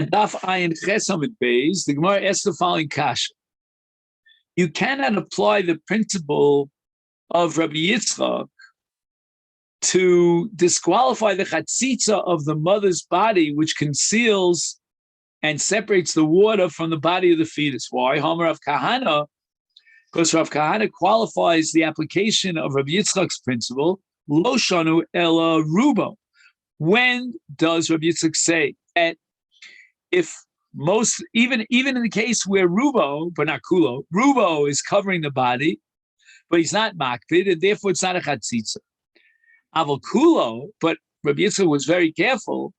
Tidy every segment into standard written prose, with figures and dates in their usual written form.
Daf Ayin Chesamid Beis, the Gemara asks the following kasha. You cannot apply the principle of Rabbi Yitzchak to disqualify the chatzitza of the mother's body, which conceals and separates the water from the body of the fetus. Why? Homer of Kahana, because Rav Kahana qualifies the application of Rabbi Yitzchak's principle, Lo shanu ela rubo. When does Rabbi Yitzchak say that if most, even in the case where rubo, but not kulo, rubo is covering the body, but he's not makpid, and therefore it's not a chatzitza. Aval kulo, but Rabbi Yitzchak was very careful.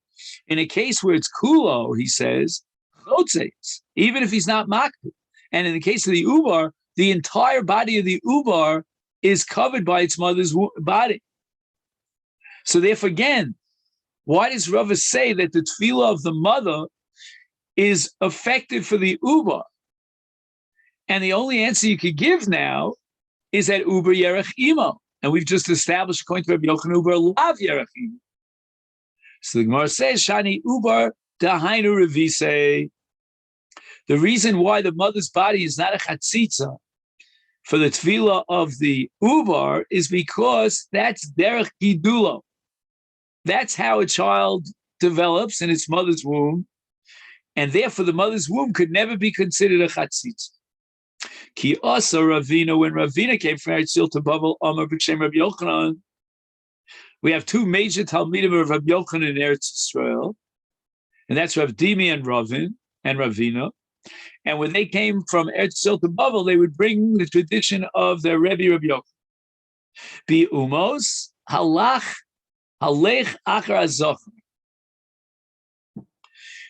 In a case where it's kulo, he says, chotzeis, even if he's not makpid. And in the case of the ubar, the entire body of the ubar is covered by its mother's body. So therefore, again, why does Rava say that the tefillah of the mother is effective for the ubar? And the only answer you could give now is that ubar yerech imo. And we've just established, according to Rabbi Yochanan, ubar lav yerech imo. So the Gemara says, shani ubar dahainu revise. The reason why the mother's body is not a chatzitza for the tefillah of the ubar is because that's derech gidulo. That's how a child develops in its mother's womb, and therefore the mother's womb could never be considered a chatzitza. Ki also Ravina, when Ravina came from Eretz Yisrael to Babel, Amar b'shem Rabbi Yochanan, we have two major talmidim of Rabbi Yochanan in Eretz Yisrael, and that's Rav Dimi and Ravina. And when they came from Eretz Yisrael to Babel, they would bring the tradition of their Rebbe Rabbi Yochanan. Bi umos halech achar azochar.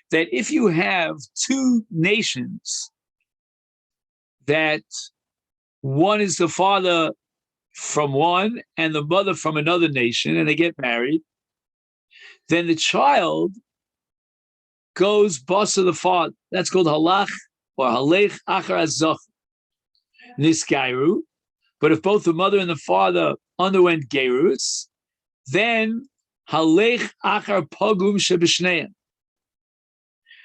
That if you have two nations, that one is the father from one and the mother from another nation, and they get married, then the child goes bus of the father. That's called halach or halech achar azochar niskairu. But if both the mother and the father underwent gerus, then halech achar pogum shebishneim.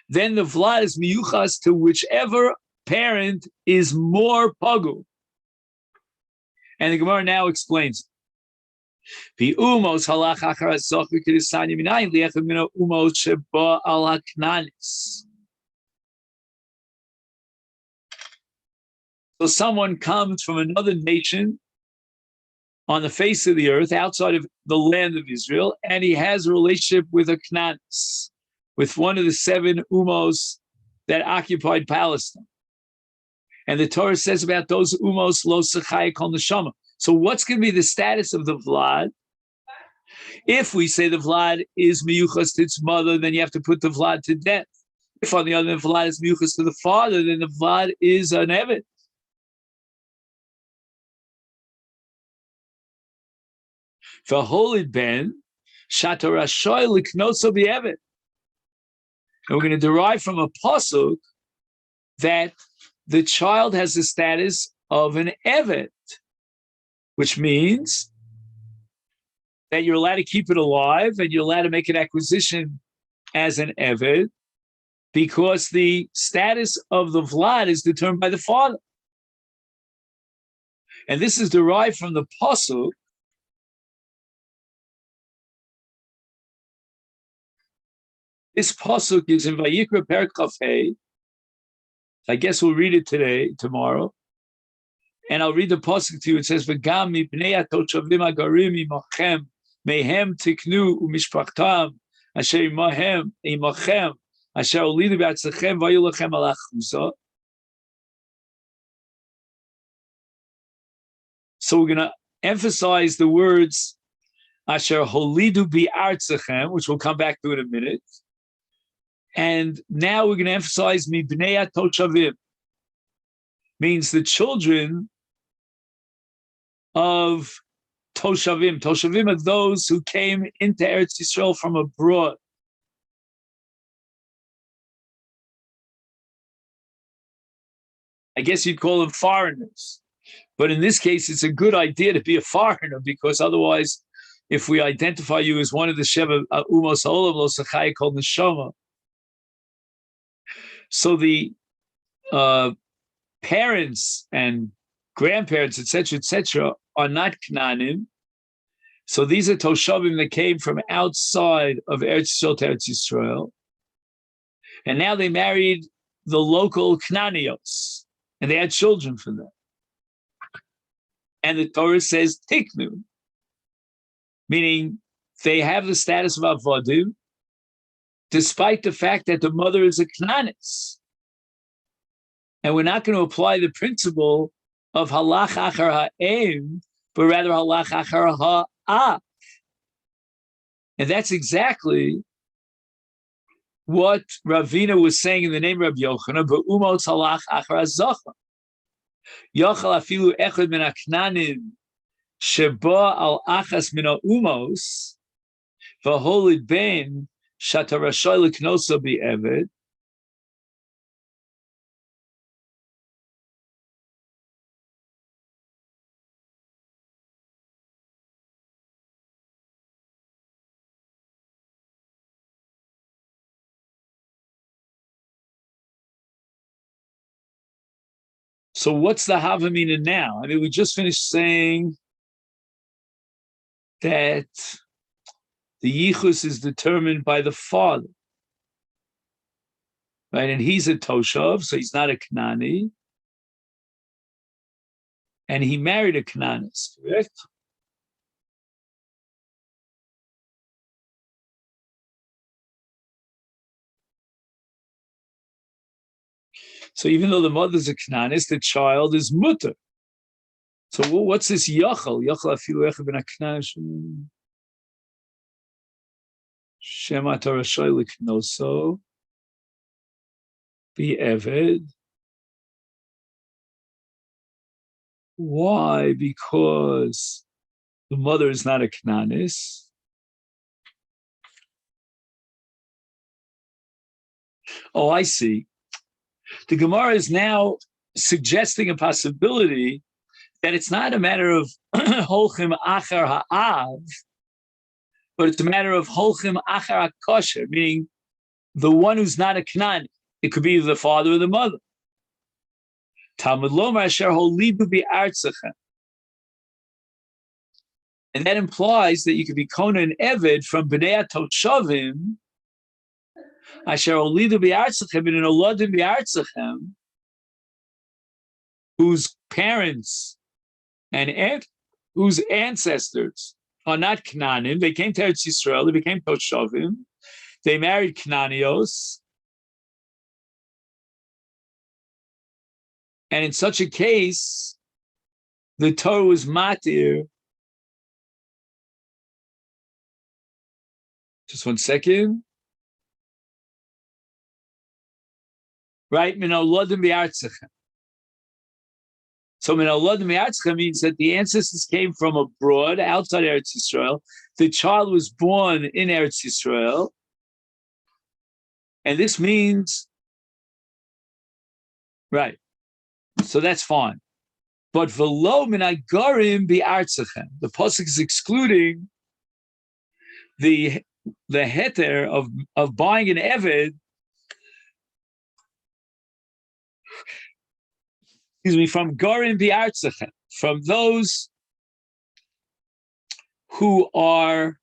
Then the vlad is miyuchas to whichever parent is more pogum. And the Gemara now explains. The umos halach achar azochar k'disani minayin li'echad mina umos sheba al haknanis. So someone comes from another nation on the face of the earth, outside of the land of Israel, and he has a relationship with a Knanis, with one of the 7 umos that occupied Palestine. And the Torah says about those umos, lo sechaya kol neshama. So what's going to be the status of the Vlad? If we say the Vlad is miyuchas to its mother, then you have to put the Vlad to death. If on the other hand, Vlad is miyuchas to the father, then the Vlad is an Evet. V'holid ben shatorashoy liknoso b'evet. And we're going to derive from a pasuk that the child has the status of an evet, which means that you're allowed to keep it alive and you're allowed to make an acquisition as an evet because the status of the vlad is determined by the father. And this is derived from the pasuk This pasuk is in Vayikra Perek Chaf Hei. I guess we'll read it tomorrow. And I'll read the pasuk to you. It says, "V'gam mipnei atoshavim agarim imachem mehem tiknu umishpachtam asher imachem asher olidu b'atzlechem vayu lachem al achusa." So we're going to emphasize the words asher holidu bi'artzachem, which we'll come back to in a minute. And now we're going to emphasize mibnei atoshavim, means the children of toshavim. Toshavim are those who came into Eretz Yisrael from abroad. I guess you'd call them foreigners. But in this case, it's a good idea to be a foreigner, because otherwise, if we identify you as one of the Sheva Umos Ha'olam Lo Sechaya Kol Neshama, So the parents and grandparents, etc., are not Canaanim. So these are Toshavim that came from outside of Eretz Yisrael to Eretz Yisrael. And now they married the local Canaanios, and they had children for them. And the Torah says Tiknu, meaning they have the status of Avodim, despite the fact that the mother is a Canaanist. And we're not going to apply the principle of halach achar ha'em, but rather halach achar ha'av. And that's exactly what Ravina was saying in the name of Rabbi Yochanan, but umot halach achar ha'zacha. Yochel afilu echad min ha'knanim sheba al achas min ha'umos v'holid ben shata rashay l'knoso bi'eved. So what's the Havamina now? I mean, we just finished saying that the Yichus is determined by the father, right? And he's a Toshav, so he's not a Kanani. And he married a Canaanist, correct? So even though the mother's a Canaanist, the child is mutter. So what's this Yachal? Yachal afilu echad ben ha'knanim shema tarashay l'knoso bi'eved. Why? Because the mother is not a Canaanist. Oh, I see. The Gemara is now suggesting a possibility that it's not a matter of holchim achar ha'av, but it's a matter of holchim achar ha'kosher, meaning the one who's not a Canaan. It could be the father or the mother. Talmud lomar asher holidu bi'artzachem. And that implies that you could be Kona and Eved from Bnei HaToshavim, asher holidu bi'artzachem, and olodim bi'artzachem, whose parents and whose ancestors are not Canaanim. They came to Eretz Yisrael, they became Toshavim, they married Canaanios. And in such a case, the Torah was matir. Just 1 second. Right? Min ha'olodim bi'artzachem. So min ha'olodim bi'artzachem means that the ancestors came from abroad, outside Eretz Yisrael. The child was born in Eretz Yisrael. And this means, right, so that's fine. But v'lo min ha'garim bi'artzachem. The pasuk is excluding the heter of buying an eved, from garim bi'artzachem, from those who are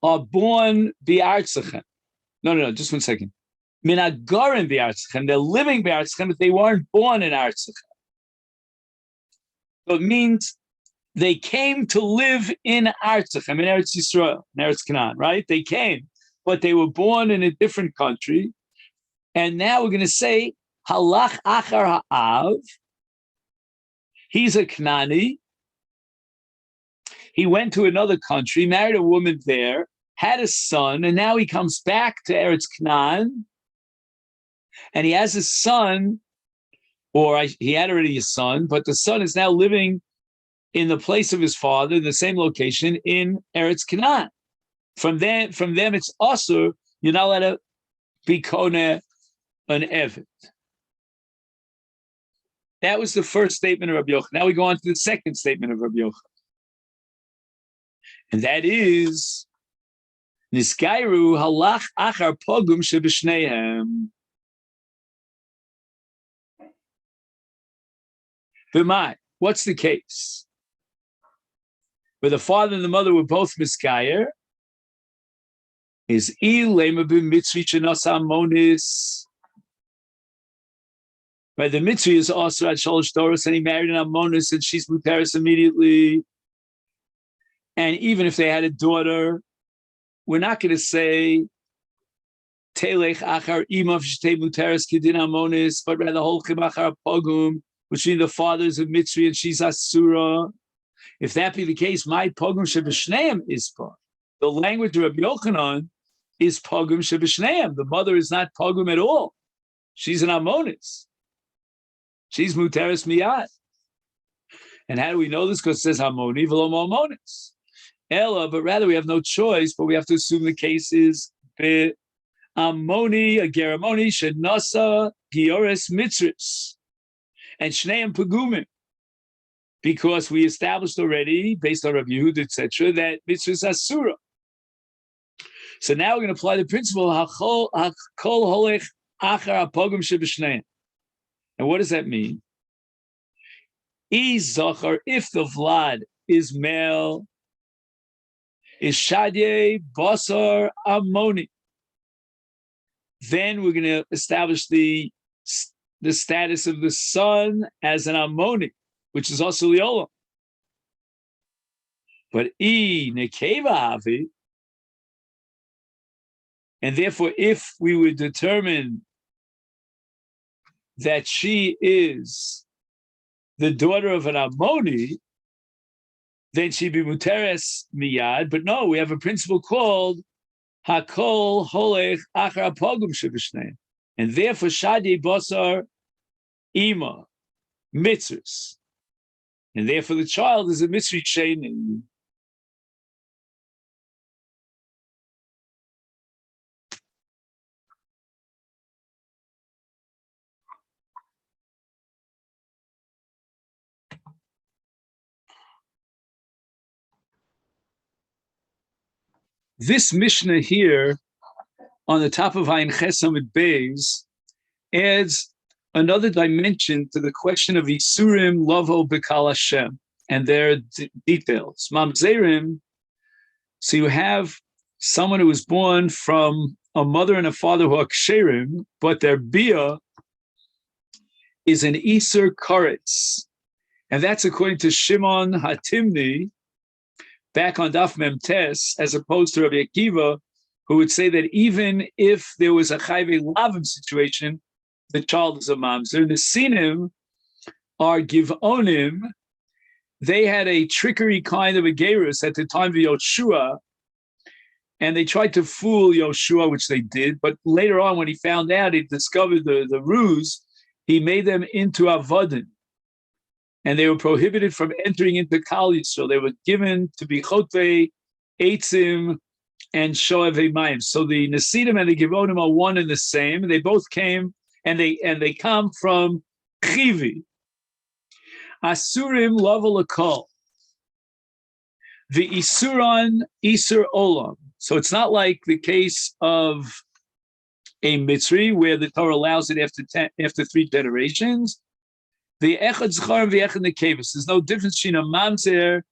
born bi'artzachem. No, just 1 second. Min ha'garim bi'artzachem, they're living bi'artzachem, but they weren't born in Artzachem. So it means they came to live in Artzachem, in Eretz Yisrael, in Eretz Canaan, right? They came, but they were born in a different country. And now we're going to say, halach achar ha'av. He's a Canaani. He went to another country, married a woman there, had a son, and now he comes back to Eretz Canaan, and he has a son, he had already a son, but the son is now living in the place of his father, in the same location in Eretz Canaan. From them, it's also, you're not allowed to be Kona an Eved. That was the first statement of Rabbi Yochanan. Now we go on to the second statement of Rabbi Yochanan. And that is Niskairu halach achar pogum sheb'shneihem. V'mai, what's the case? Where the father and the mother were both miskayer, is ilema b'mitzri shenasa monis. Right, the mitzri is also at sholosh doros, and he married an amonis, and she's muteris immediately. And even if they had a daughter, we're not going to say telech achar imav shtei muteris kedin amonis, but rather holchem achar pogum, which means the father's a mitzri and she's asura. If that be the case, my pogum sheb'shneim is pog. The language of Rabbi Yochanan is pogum sheb'shneim. The mother is not pogum at all. She's an amonis. She's muteris miyad. And how do we know this? Because it says hamoni v'lo amonis. Ella, but rather we have no choice, but we have to assume the case is amoni, a geramoni, shenasa, gioris, mitzris, and shneim pagumim. Because we established already, based on Rabbi Yehuda, etc., that mitzvah asura. So now we're going to apply the principle hakol holech achar apogum sheb'shneim. And what does that mean? Zachar, if the vlad is male, is shadye basar amoni. Then we're going to establish the status of the son as an amoni, which is also liolam. But nekeva avi, and therefore, if we would determine that she is the daughter of an Ammoni, then she'd be muteres miyad. But no, we have a principle called hakol holech achar pogum sheb'shneim, and therefore shadi basar ima mitzvus, and therefore the child is a mitzri sheni. This Mishnah here on the top of Ayin Ches Amud Beis adds another dimension to the question of Isurim Lovo B'Kal Hashem and their details. Mamzerim, so you have someone who was born from a mother and a father who are ksherim, but their bia is an Isur Karetz. And that's according to Shimon Hatimni, back on Daf Mem Tes, as opposed to Rabbi Akiva, who would say that even if there was a Chayve Lavim situation, the child is a mamzer. The Sinim are Givonim. They had a trickery kind of a gerus at the time of Yoshua, and they tried to fool Yoshua, which they did. But later on, when he found out, he discovered the ruse, he made them into Avodim. And they were prohibited from entering into Kal Yisrael. They were given to be Chotei, Eitzim, and Shoevei Mayim. So the Nesidim and the Givonim are one and the same. They both came, and they come from Chivi. Asurim Laval Akol. The Isuran Isur Olam. So it's not like the case of a Mitzri, where the Torah allows it after 3 generations. The Echad Zchar and the Echad Nekevus. There's no difference between a Mamzer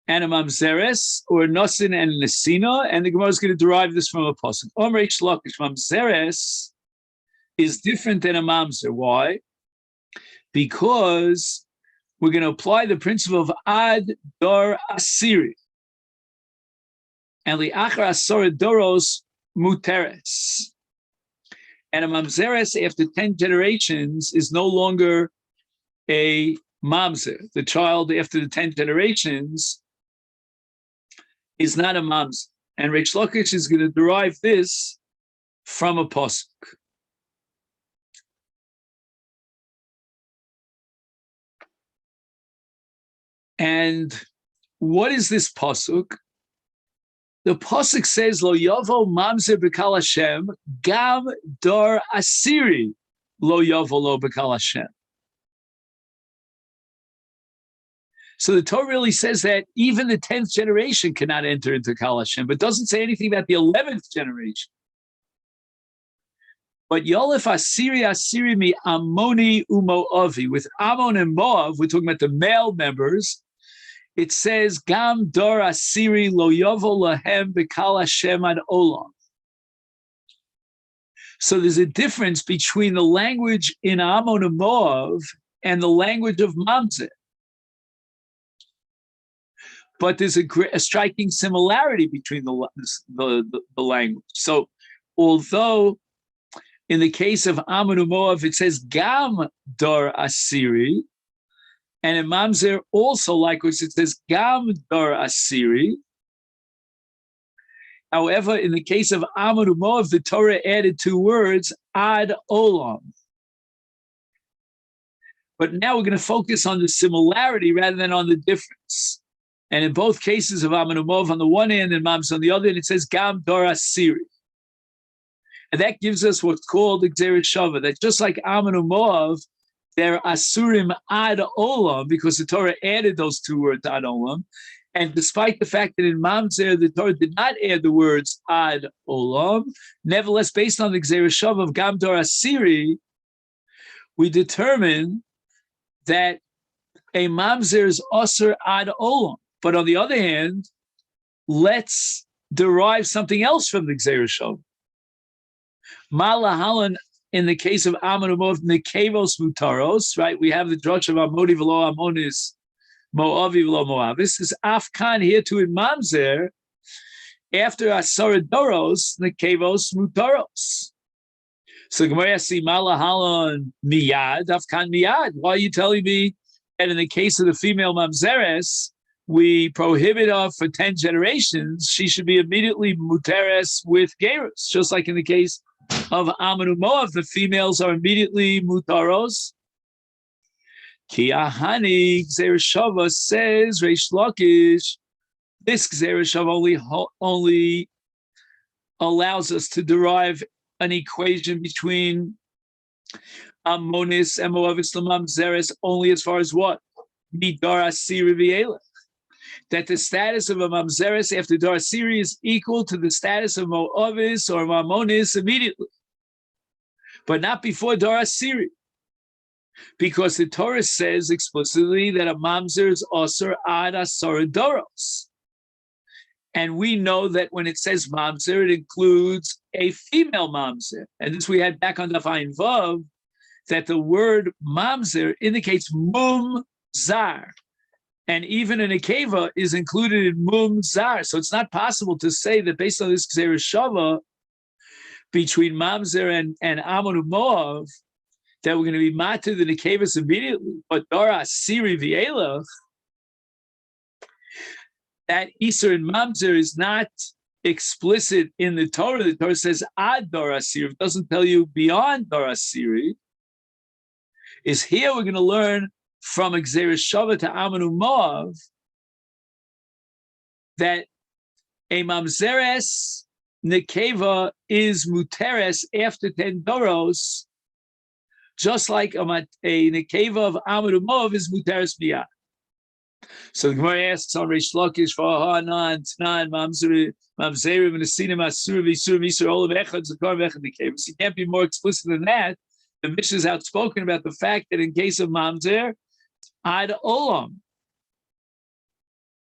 and a Mamzeres, or a Nosin and a Nesina, and the Gemara is going to derive this from a pasuk. Omer Eish Lakish, Mamzeres is different than a Mamzer. Why? Because we're going to apply the principle of Ad Dor Asiri. And Li'achar Asor Doros Muteres. And a Mamzeres after 10 generations is no longer a mamzer. The child after the 10 generations is not a mamzer. And Reish Lakish is going to derive this from a pasuk. And what is this pasuk? The pasuk says, Lo yavo mamzer b'kal Hashem, gam dor asiri lo yavo lo b'kal Hashem. So the Torah really says that even the 10th generation cannot enter into Kal Hashem, but doesn't say anything about the 11th generation. But Yolef Asiri mi Amoni Umoavi. With Ammon and Moav, we're talking about the male members. It says, Gam Dor Asiri lo yovo lahem b'Kal Hashem ad olam. So there's a difference between the language in Ammon and Moav and the language of Mamzer. But there's a striking similarity between the language. So although in the case of Ammon and Moav, it says Gam Dor Asiri, and in Mamzer also likewise it says Gam Dor Asiri. However, in the case of Ammon and Moav, the Torah added 2 words, Ad Olam. But now we're going to focus on the similarity rather than on the difference. And in both cases of Ammon and Moav on the one hand and Mamzer on the other hand, it says Gam Dor Asiri. And that gives us what's called the Gzeiras Shava, that just like Ammon and Moav, they're Asurim Ad Olam, because the Torah added those 2 words, Ad Olam. And despite the fact that in Mamzer, the Torah did not add the words Ad Olam, nevertheless, based on the Gzeiras Shava of Gam Dor Asiri, we determine that a Mamzer is Asur Ad Olam. But on the other hand, let's derive something else from the Gzeiras Shava. Malahalan, in the case of Ammon and Moav, Nekevos Mutaros, right? We have the drush of Amoni v'lo Amonis, Moavi v'lo Moavis. Is Afkan here too in Mamzer, after Asara Doros, Nekevos Mutaros. So Gemara see Malahalan Miyad, Afkan Miyad. Why are you telling me that in the case of the female Mamzeres, we prohibit her for 10 generations, she should be immediately Muteres with Gerus, just like in the case of Ammon and Moav, the females are immediately mutaros. Ki ahani Gzeiras Shava says Reish Lakish. This Gzeiras Shava only allows us to derive an equation between Ammonis and Moavis Lamamzeres only as far as what? Midar Asiri v'Elech. That the status of a Mamzeres after Dar Asiri is equal to the status of Moavis or Mammonis immediately, but not before Dar Asiri, because the Torah says explicitly that a Mamzer is Asur Ad Asara Doros. And we know that when it says Mamzer, it includes a female Mamzer. And this we had back on Daf Ayin Vav, that the word Mamzer indicates Mum Zar. And even an Akeva is included in Mum Zar. So it's not possible to say that based on this Gzeiras Shava between Mamzer and Ammon and Moav, that we're going to be matir the Akevas immediately. But Dara Asiri v'Elech, that Isser and Mamzer is not explicit in the Torah. The Torah says Ad Dara Asiri. It doesn't tell you beyond Dara Asiri. Is here we're going to learn from a Gzeiras Shava to Ammon and Moav that a Mamzeres Nekeva is Muteres after 10 Doros, just like a Nekeva of Ammon and Moav is Muteres Biyad. So the Gemara asks on Reish Lakish for Hanan, Tnan, Mamzerim, and Asinim, Asur, Visur, Visur, Olav Echad, Zakar, Echad, Nekeva. So you can't be more explicit than that. The Mishnah is outspoken about the fact that in case of Mamzer, Ad Olam.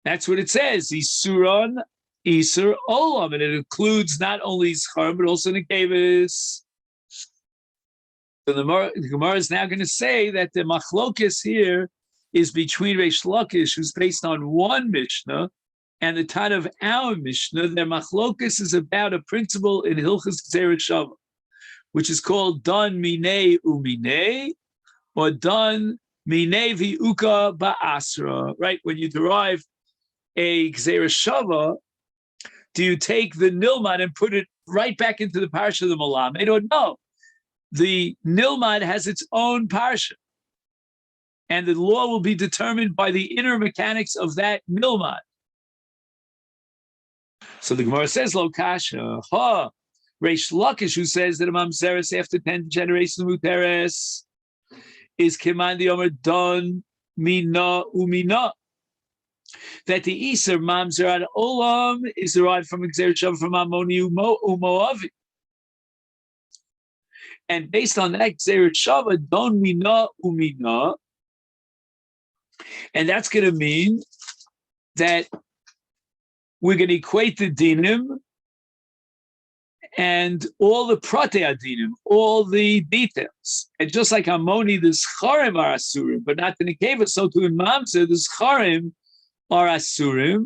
That's what it says. Isuron, Isur Olam. And it includes not only Zchar, but also Nekevis. So the Gemara is now going to say that the Machlokes here is between Reish Lakish, who's based on one Mishnah, and the Tan of our Mishnah. Their Machlokes is about a principle in Hilchos Gzeiras Shava, which is called Dan Minei Uminei, or Dan Minei Vi'uka Ba'asra, right? When you derive a Gzeiras Shava, do you take the Nilmad and put it right back into the Parsha of the Malamed, or no? The Nilmad has its own Parsha, and the law will be determined by the inner mechanics of that Nilmad. So the Gemara says, Lo Kasha, ha, Reish Lakish, who says that a Mamzeres after 10 generations of Muteres is Kimandi Omer Don Mina Umina. that the Iser Mamzer ad Olam is derived from Gzeir Shava from Amoni Umoavi. And based on that Gzeir Shava, Don Mina Umina, and that's going to mean that we're going to equate the dinim and all the prate adinim, all the details. And just like Amoni, the Zcharim are Asurim, but not the Nekeva, so to in Mamzer, the Zcharim are Asurim,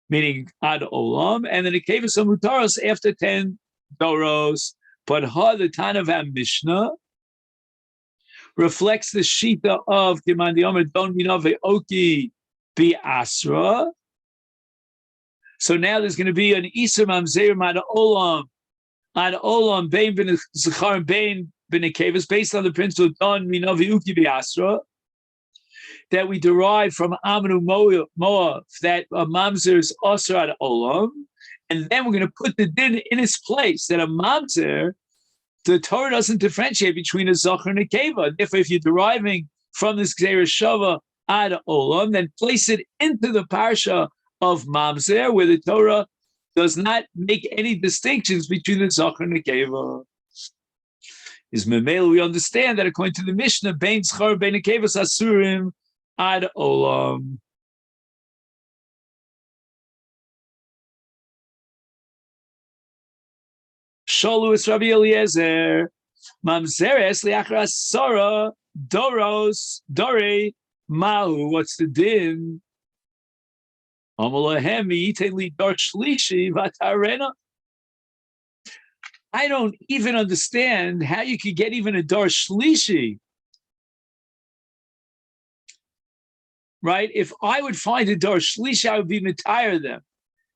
meaning Ad Olam, and the Nekeva are Mutaros after 10 Doros. But Ha, the Tanav Mishnah, reflects the Shita of Kiman Diomer Don Minove Oki Bi Asra. So now there's going to be an Iser Mamzerim Ad Olam Bein Ben Zechar Bein Ben Nekevas, based on the principle Don Minovi Uki Biasra, that we derive from Amanu Moav, that a Mamzer is Osir Ad Olam, and then we're going to put the din in its place, that a Mamzer, the Torah doesn't differentiate between a Zachar and a Keva. Therefore, if you're deriving from this Gzeir Shava Ad Olam, then place it into the Parsha of Mamzer, where the Torah does not make any distinctions between the Zachar and the Keva. Is Memel, we understand that according to the Mishnah, Bein Zchar Bein Nekevas Asurim Ad Olam. Sholu es Rabbi Eliezer, Mamzeres liachar asara doros dore mahu. What's the din? I don't even understand how you could get even a dar shlishi. Right? If I would find a dar shlishi, I would be mitayr them.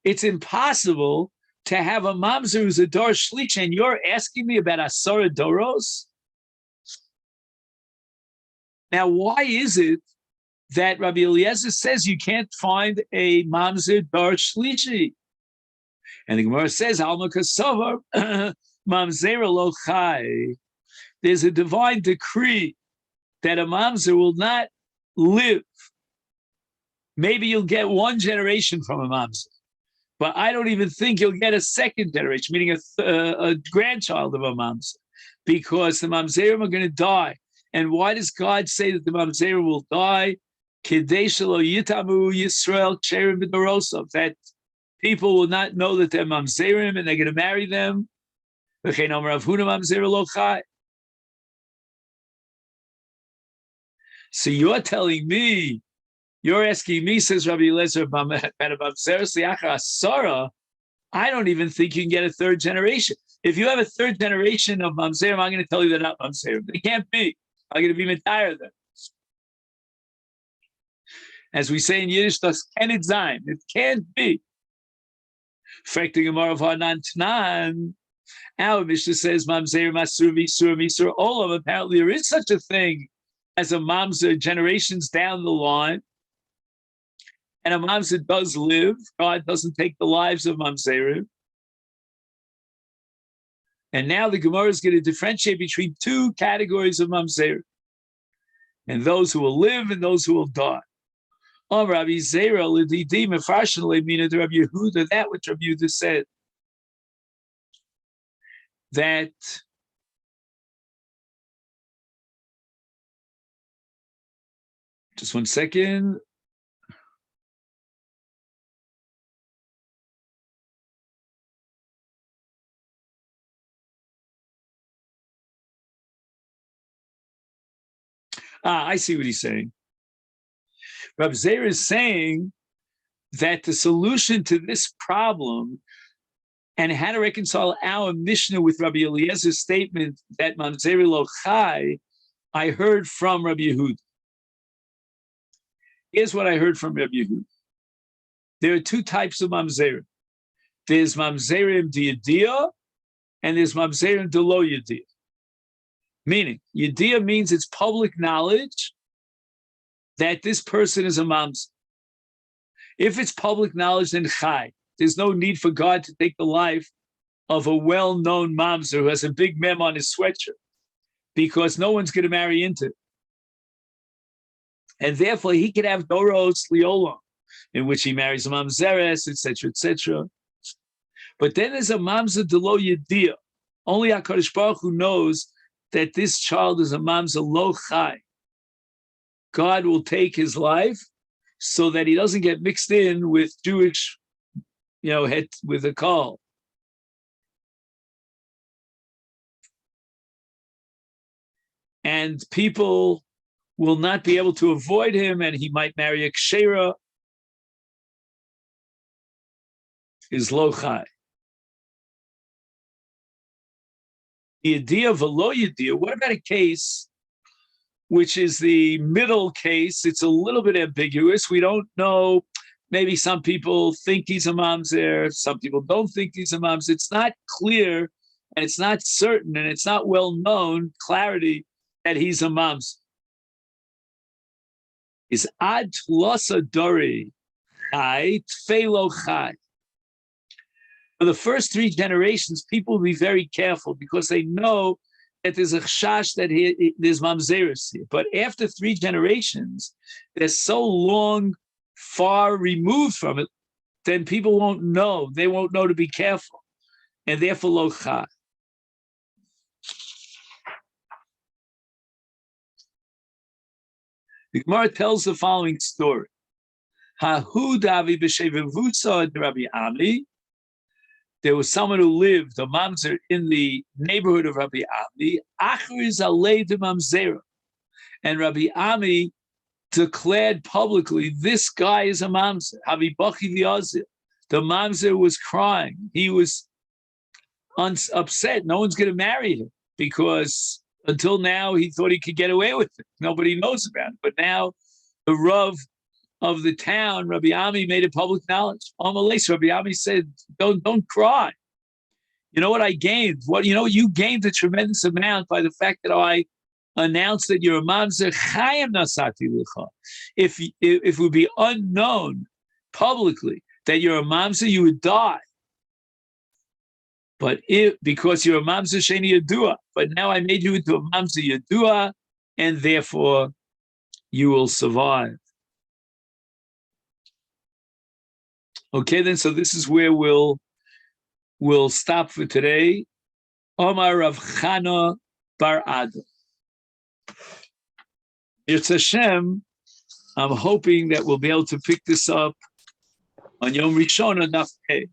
It's impossible to have a mamzer who's a dar shlishi, and you're asking me about asara doros? Now, why is it that Rabbi Eliezer says you can't find a mamzer dar shlishi? And the Gemara says, Alma kasavar mamzera lo chai. There's a divine decree that a mamzer will not live. Maybe you'll get one generation from a mamzer, but I don't even think you'll get a second generation, meaning a grandchild of a mamzer, because the mamzerim are going to die. And why does God say that the mamzerim will die? Kidei shelo yitamu Yisrael ksherim b'dorosov, that people will not know that they're mamzerim and they're going to marry them. So you're telling me, you're asking me, says Rabbi Eliezer, I don't even think you can get a third generation. If you have a third generation of mamzerim, I'm going to tell you they're not mamzerim. They can't be. I'm going to be mitayr them. As we say in Yiddish, das kann it sein. It can't be. Our Mishnah says, Mamzer, Masur, Visur, Misur, Olam. Apparently, there is such a thing as a Mamzer generations down the line. And a Mamzer does live. God doesn't take the lives of Mamzerim. And now the Gemara is going to differentiate between two categories of Mamzerim, and those who will live and those who will die. Rabbi Zera, L'didim, Efrashin, Mina, to Rabbi Yehuda, that which Rabbi Yehuda said, that just one second. I see what he's saying. Rabbi Zera is saying that the solution to this problem and how to reconcile our Mishnah with Rabbi Eliezer's statement that Mamzeri lo chai, I heard from Rabbi Yehuda. Here's what I heard from Rabbi Yehuda. There are two types of Mamzerim. There's Mamzerim d'Yediyah and there's Mamzerim d'Lo Yediyah. Meaning, Yediyah means it's public knowledge that this person is a mamzer. If it's public knowledge, then chai. There's no need for God to take the life of a well-known mamzer who has a big mem on his sweatshirt, because no one's going to marry into it. And therefore, he could have doros liolam. in which he marries a mamzeres, etc., etc. But then there's a mamzer delo yediyah. Only HaKadosh Baruch Hu knows that this child is a mamzer lo chai. God will take his life so that he doesn't get mixed in with Jewish, with a call. And people will not be able to avoid him, and he might marry a kshera. Is lo chai. The idea of a lo yediyah, what about a case which is the middle case? It's a little bit ambiguous. We don't know. Maybe some people think he's a mamzer. Some people don't think he's a mamzer. It's not clear, and it's not certain, and it's not well known, clarity, that he's a mamzer. Is ad tlosa dori chai tfelo chai. For the first 3 generations, people will be very careful because they know that there's a chash that there's mamzeris here. But after 3 generations, they're so long, far removed from it, then people won't know. They won't know to be careful. And therefore, lo chai. The Gemara tells the following story. Hahu davi b'shevavutza Rabbi Ami. There was someone who lived, a mamzer, in the neighborhood of Rabbi Ami. Achriz alei de mamzera. And Rabbi Ami declared publicly, this guy is a mamzer. Havi bachi v'yazir. The mamzer was crying. He was upset. No one's going to marry him because until now he thought he could get away with it. Nobody knows about it. But now the Rav of the town, Rabbi Ami, made it public knowledge. Rabbi Ami said, don't cry. You know what I gained? You gained a tremendous amount by the fact that I announced that you're a mamzer. Chayim nasati lecha. If it would be unknown publicly that you're a mamzer, you would die. But because you're a mamzer sheni yadua, but now I made you into a mamzer yadua, and therefore you will survive. Okay, then, so this is where we'll stop for today. Omar Rav Chana Bar Ada. Yirtzeh Hashem, I'm hoping that we'll be able to pick this up on Yom Rishon Daf Pei.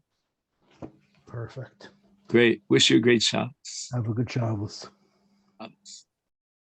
Perfect. Great. Wish you a great Shabbos. Have a good Shabbos.